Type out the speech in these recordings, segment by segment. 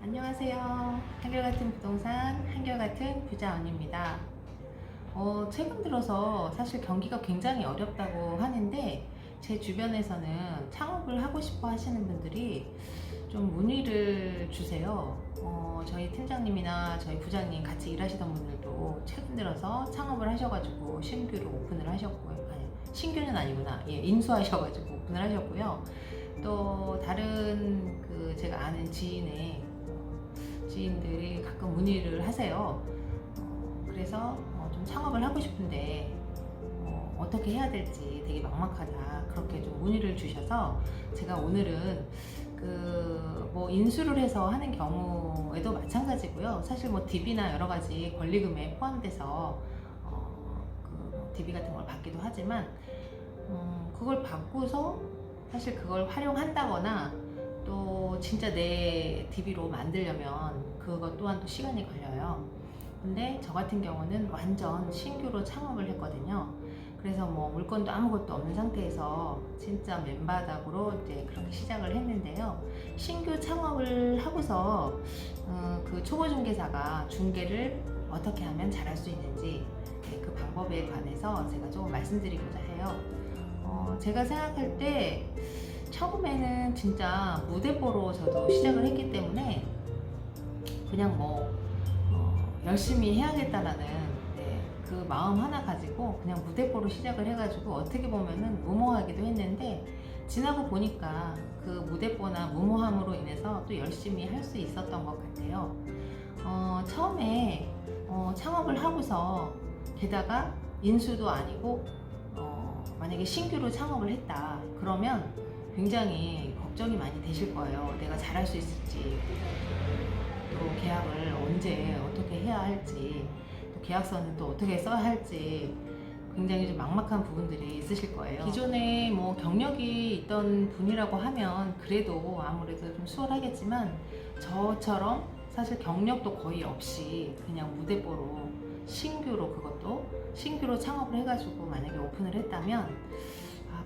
안녕하세요. 한결같은 부동산, 한결같은 부자언니입니다. 최근 들어서 사실 경기가 굉장히 어렵다고 하는데 제 주변에서는 창업을 하고 싶어 하시는 분들이 좀 문의를 주세요. 저희 팀장님이나 저희 부장님 같이 일하시던 분들도 최근 들어서 창업을 하셔가지고 신규로 오픈을 하셨고요. 아니, 신규는 아니구나. 예, 인수하셔가지고 오픈을 하셨고요. 또 다른 제가 아는 지인들이 가끔 문의를 하세요. 그래서 좀 창업을 하고 싶은데 어떻게 해야 될지 되게 막막하다 그렇게 좀 문의를 주셔서 제가 오늘은 뭐 인수를 해서 하는 경우에도 마찬가지고요. 사실 뭐 DB나 여러 가지 권리금에 포함돼서 DB 같은 걸 받기도 하지만 그걸 받고서 사실 그걸 활용한다거나 또 진짜 내 DB로 만들려면 그것 또한 또 시간이 걸려요. 근데 저 같은 경우는 완전 신규로 창업을 했거든요. 그래서 뭐 물건도 아무것도 없는 상태에서 진짜 맨바닥으로 이제 그렇게 시작을 했는데요. 신규 창업을 하고서 그 초보중개사가 중개를 어떻게 하면 잘할 수 있는지 그 방법에 관해서 제가 조금 말씀드리고자 해요. 제가 생각할 때 처음에는 진짜 무대뽀로 저도 시작을 했기 때문에 그냥 뭐 열심히 해야겠다라는 그 마음 하나 가지고 그냥 무대뽀로 시작을 해가지고 어떻게 보면은 무모하기도 했는데 지나고 보니까 그 무대뽀나 무모함으로 인해서 또 열심히 할 수 있었던 것 같아요. 처음에 창업을 하고서 게다가 인수도 아니고 만약에 신규로 창업을 했다 그러면 굉장히 걱정이 많이 되실 거예요. 내가 잘할 수 있을지, 또 계약을 언제 어떻게 해야 할지, 또 계약서는 또 어떻게 써야 할지 굉장히 좀 막막한 부분들이 있으실 거예요. 기존에 뭐 경력이 있던 분이라고 하면 그래도 아무래도 좀 수월하겠지만 저처럼 사실 경력도 거의 없이 그냥 무대뽀로 신규로 그것도 신규로 창업을 해가지고 만약에 오픈을 했다면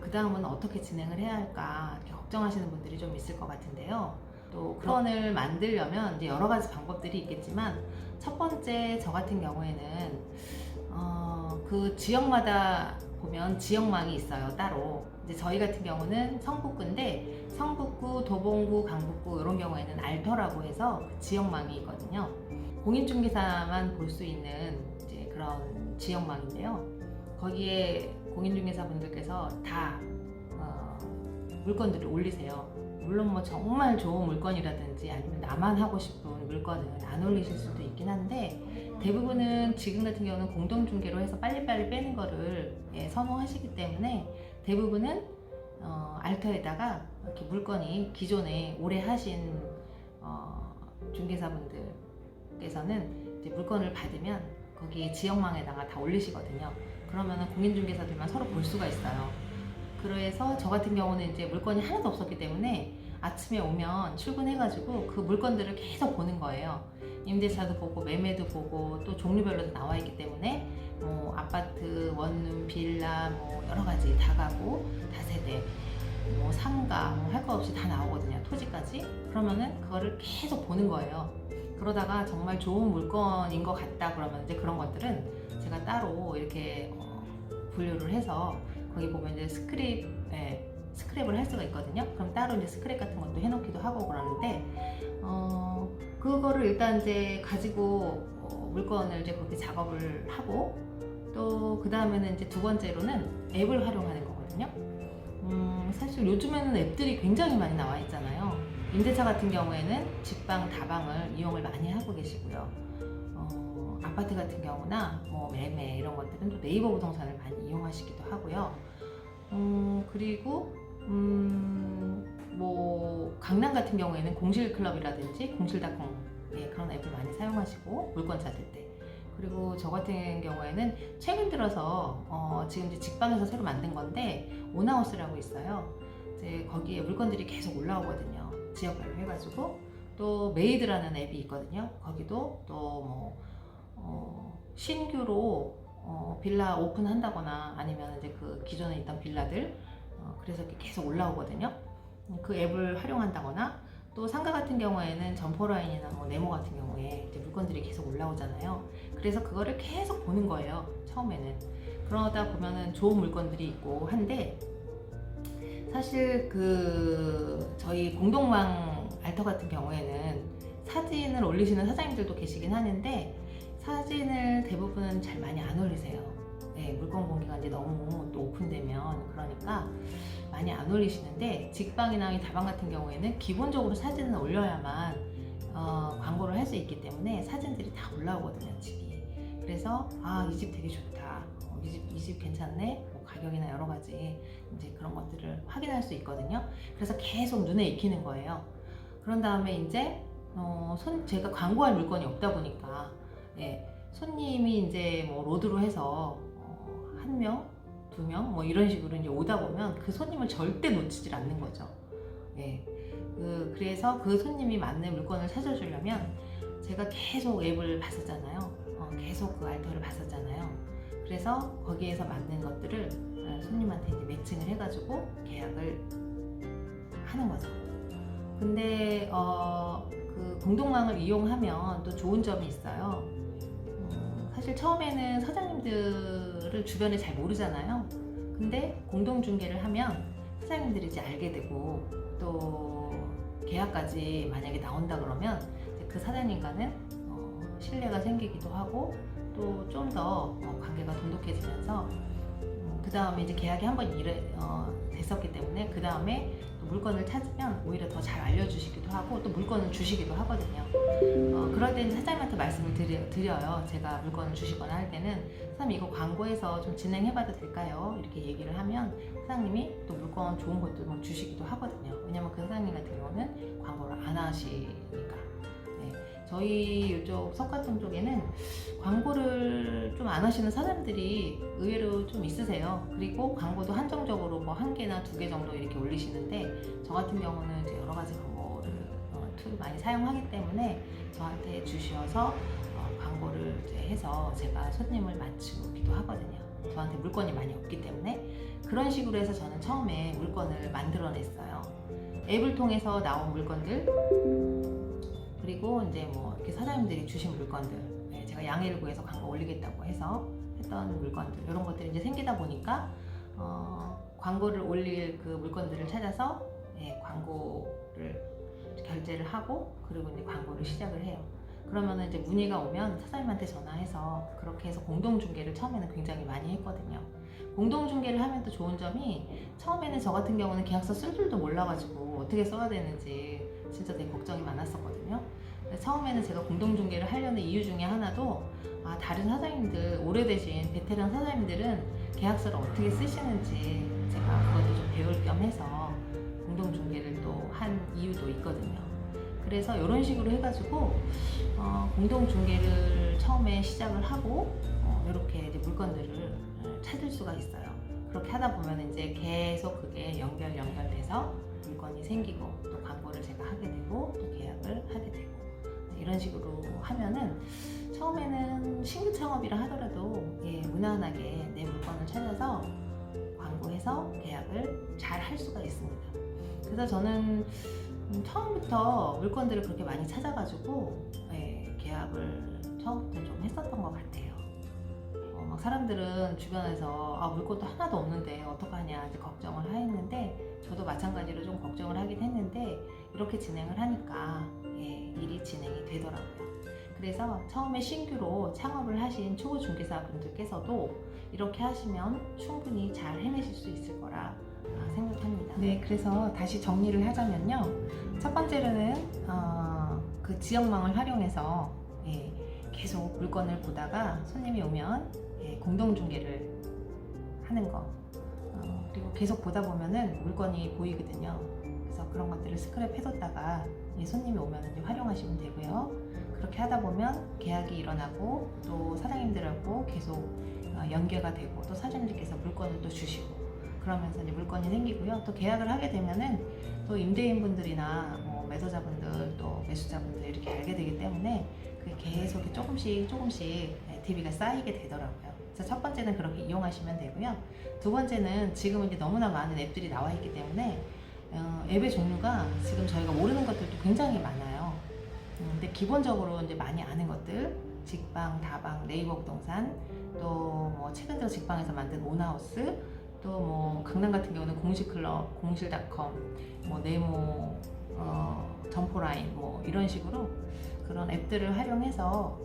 그 다음은 어떻게 진행을 해야 할까 이렇게 걱정하시는 분들이 좀 있을 것 같은데요. 또 그런을 만들려면 이제 여러 가지 방법들이 있겠지만 첫 번째 저 같은 경우에는 그 지역마다 보면 지역망이 있어요. 따로 이제 저희 같은 경우는 성북구인데 성북구, 도봉구, 강북구 이런 경우에는 알터라고 해서 그 지역망이 있거든요. 공인중개사만 볼 수 있는 이제 그런 지역망인데요. 거기에 공인중개사분들께서 다 물건들을 올리세요. 물론 뭐 정말 좋은 물건이라든지 아니면 나만 하고 싶은 물건은 안 올리실 수도 있긴 한데 대부분은 지금 같은 경우는 공동중개로 해서 빨리빨리 빼는 거를 선호하시기 때문에 대부분은 알터에다가 이렇게 물건이 기존에 오래 하신 중개사분들께서는 이제 물건을 받으면 거기 지역망에다가 다 올리시거든요. 그러면은 공인중개사들만 서로 볼 수가 있어요. 그래서 저 같은 경우는 이제 물건이 하나도 없었기 때문에 아침에 오면 출근해가지고 그 물건들을 계속 보는 거예요. 임대차도 보고 매매도 보고 또 종류별로 나와 있기 때문에 뭐 아파트, 원룸, 빌라 뭐 여러 가지 다가구, 다세대, 뭐 상가 뭐 할 거 없이 다 나오거든요. 토지까지. 그러면은 그거를 계속 보는 거예요. 그러다가 정말 좋은 물건인 것 같다 그러면 이제 그런 것들은 제가 따로 이렇게 분류를 해서 거기 보면 이제 스크랩을 할 수가 있거든요. 그럼 따로 이제 스크랩 같은 것도 해놓기도 하고 그러는데 그거를 일단 이제 가지고 물건을 이제 그렇게 작업을 하고 또 그 다음에는 이제 두 번째로는 앱을 활용하는 거거든요. 사실 요즘에는 앱들이 굉장히 많이 나와 있잖아요. 임대차 같은 경우에는 직방, 다방을 이용을 많이 하고 계시고요. 아파트 같은 경우나 뭐 매매 이런 것들은 또 네이버 부동산을 많이 이용하시기도 하고요. 그리고 뭐 강남 같은 경우에는 공실클럽이라든지 공실닷컴 그런 앱을 많이 사용하시고 물건 찾을 때. 그리고 저 같은 경우에는 최근 들어서 지금 이제 직방에서 새로 만든 건데 오나우스라고 있어요. 이제 거기에 물건들이 계속 올라오거든요. 지역별로 해가지고 또 메이드라는 앱이 있거든요. 거기도 또 뭐 신규로 빌라 오픈한다거나 아니면 이제 그 기존에 있던 빌라들 그래서 이렇게 계속 올라오거든요. 그 앱을 활용한다거나 또 상가 같은 경우에는 점포라인이나 뭐 네모 같은 경우에 이제 물건들이 계속 올라오잖아요. 그래서 그거를 계속 보는 거예요. 처음에는. 그러다 보면은 좋은 물건들이 있고 한데, 사실 그 저희 공동망 알터 같은 경우에는 사진을 올리시는 사장님들도 계시긴 하는데, 사진을 대부분 잘 많이 안 올리세요. 네, 물건 공개가 이제 너무 또 오픈되면 그러니까 많이 안 올리시는데, 직방이나 이 다방 같은 경우에는 기본적으로 사진을 올려야만 광고를 할 수 있기 때문에 사진들이 다 올라오거든요, 집이. 그래서 이 집 되게 좋다, 이 집 괜찮네, 뭐 가격이나 여러 가지 이제 그런 것들을 확인할 수 있거든요. 그래서 계속 눈에 익히는 거예요. 그런 다음에 이제 제가 광고할 물건이 없다 보니까, 예, 손님이 이제 뭐 로드로 해서 한 명, 두 명, 뭐 이런 식으로 이제 오다 보면 그 손님을 절대 놓치질 않는 거죠. 예. 그래서 그 손님이 맞는 물건을 찾아주려면 제가 계속 앱을 봤었잖아요. 계속 그 알터를 봤었잖아요. 그래서 거기에서 맞는 것들을 손님한테 이제 매칭을 해가지고 계약을 하는 거죠. 근데 그 공동망을 이용하면 또 좋은 점이 있어요. 사실 처음에는 사장님들을 주변에 잘 모르잖아요. 근데 공동중개를 하면 사장님들이 이제 알게 되고, 또 계약까지 만약에 나온다 그러면 그 사장님과는 신뢰가 생기기도 하고, 또 좀 더 관계가 돈독해지면서 그 다음에 이제 계약이 한번 됐었기 때문에 그 다음에 물건을 찾으면 오히려 더 잘 알려주시기도 하고 또 물건을 주시기도 하거든요. 그럴 때는 사장님한테 말씀을 드려요. 제가 물건을 주시거나 할 때는, 사장님 이거 광고해서 좀 진행해봐도 될까요? 이렇게 얘기를 하면 사장님이 또 물건 좋은 것도 뭐 주시기도 하거든요. 왜냐면 그 사장님 같은 경우는 광고를 안 하시니까. 네. 저희 이쪽 석가동 쪽에는 광고를 좀 안 하시는 사람들이 의외로 좀 있으세요. 그리고 광고도 한정적으로 뭐 한 개나 두 개 정도 이렇게 올리시는데, 저 같은 경우는 이제 여러 가지 광고를 툴 많이 사용하기 때문에 저한테 주셔서 광고를 이제 해서 제가 손님을 맞추기도 하거든요. 저한테 물건이 많이 없기 때문에. 그런 식으로 해서 저는 처음에 물건을 만들어냈어요. 앱을 통해서 나온 물건들, 그리고 이제 뭐 이렇게 사장님들이 주신 물건들, 제가 양해를 구해서 광고 올리겠다고 해서 했던 물건들, 이런 것들이 이제 생기다 보니까 광고를 올릴 그 물건들을 찾아서 광고를 결제를 하고, 그리고 이제 광고를 시작을 해요. 그러면 이제 문의가 오면 사장님한테 전화해서 그렇게 해서 공동중개를 처음에는 굉장히 많이 했거든요. 공동중개를 하면 또 좋은 점이, 처음에는 저 같은 경우는 계약서 쓸 줄도 몰라가지고 어떻게 써야 되는지 진짜 되게 걱정이 많았었거든요. 처음에는 제가 공동중개를 하려는 이유 중에 하나도, 다른 사장님들, 오래되신 베테랑 사장님들은 계약서를 어떻게 쓰시는지 제가 그것도 좀 배울 겸 해서 공동중개를 또 한 이유도 있거든요. 그래서 이런 식으로 해가지고 공동중개를 처음에 시작을 하고 이렇게 이제 물건들을 찾을 수가 있어요. 그렇게 하다 보면 이제 계속 그게 연결돼서 물건이 생기고, 또 광고를 제가 하게 되고, 또 계약을 하게 되고, 이런 식으로 하면은 처음에는 신규 창업이라 하더라도 무난하게 내 물건을 찾아서 광고해서 계약을 잘 할 수가 있습니다. 그래서 저는 처음부터 물건들을 그렇게 많이 찾아가지고 계약을 처음부터 좀 했었던 것 같아요. 막 사람들은 주변에서 물건도 하나도 없는데 어떡하냐 이제 걱정을 했는데, 저도 마찬가지로 좀 걱정을 하긴 했는데, 이렇게 진행을 하니까 일이 진행이 되더라고요. 그래서 처음에 신규로 창업을 하신 초보 중개사 분들께서도 이렇게 하시면 충분히 잘 해내실 수 있을 거라 생각합니다. 네, 그래서 다시 정리를 하자면요. 첫 번째로는 그 지역망을 활용해서 계속 물건을 보다가 손님이 오면 공동중개를 하는 거, 그리고 계속 보다 보면은 물건이 보이거든요. 그래서 그런 것들을 스크랩 해뒀다가 손님이 오면 이제 활용하시면 되고요. 그렇게 하다 보면 계약이 일어나고, 또 사장님들하고 계속 연계가 되고, 또 사장님들께서 물건을 또 주시고, 그러면서 이제 물건이 생기고요. 또 계약을 하게 되면은 또 임대인분들이나 뭐 매도자분들, 또 매수자분들 이렇게 알게 되기 때문에 그게 계속 조금씩 DB가 쌓이게 되더라고요. 그래서 첫 번째는 그렇게 이용하시면 되고요. 두 번째는 지금 이제 너무나 많은 앱들이 나와 있기 때문에 앱의 종류가 지금 저희가 모르는 것들도 굉장히 많아요. 근데 기본적으로 이제 많이 아는 것들, 직방, 다방, 네이버 부동산, 또 뭐 최근 들어 직방에서 만든 온하우스, 또 뭐 강남 같은 경우는 공실클럽, 공실닷컴, 뭐 네모, 점포라인, 뭐 이런 식으로 그런 앱들을 활용해서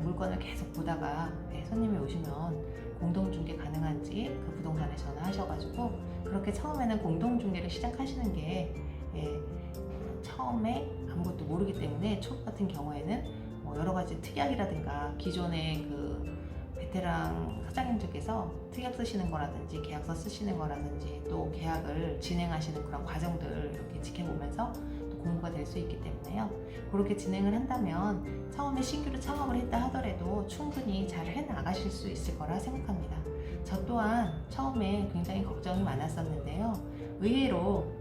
물건을 계속 보다가 손님이 오시면 공동중개 가능한지 그 부동산에 전화하셔가지고 그렇게 처음에는 공동중개를 시작하시는 게 처음에 아무것도 모르기 때문에 초보 같은 경우에는 뭐 여러 가지 특약이라든가 기존의 그 베테랑 사장님들께서 특약 쓰시는 거라든지 계약서 쓰시는 거라든지 또 계약을 진행하시는 그런 과정들 이렇게 지켜보면서 또 공부가 될 수 있기 때문에요. 그렇게 진행을 한다면 처음에 신규로 창업을 했다 하더라도 충분히 잘 해나가실 수 있을 거라 생각합니다. 저 또한 처음에 굉장히 걱정이 많았었는데요. 의외로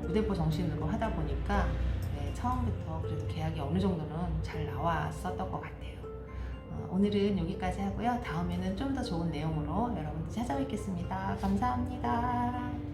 무대포 정신으로 하다 보니까 처음부터 그래도 계약이 어느 정도는 잘 나왔었던 것 같아요. 오늘은 여기까지 하고요. 다음에는 좀 더 좋은 내용으로 여러분들 찾아뵙겠습니다. 감사합니다.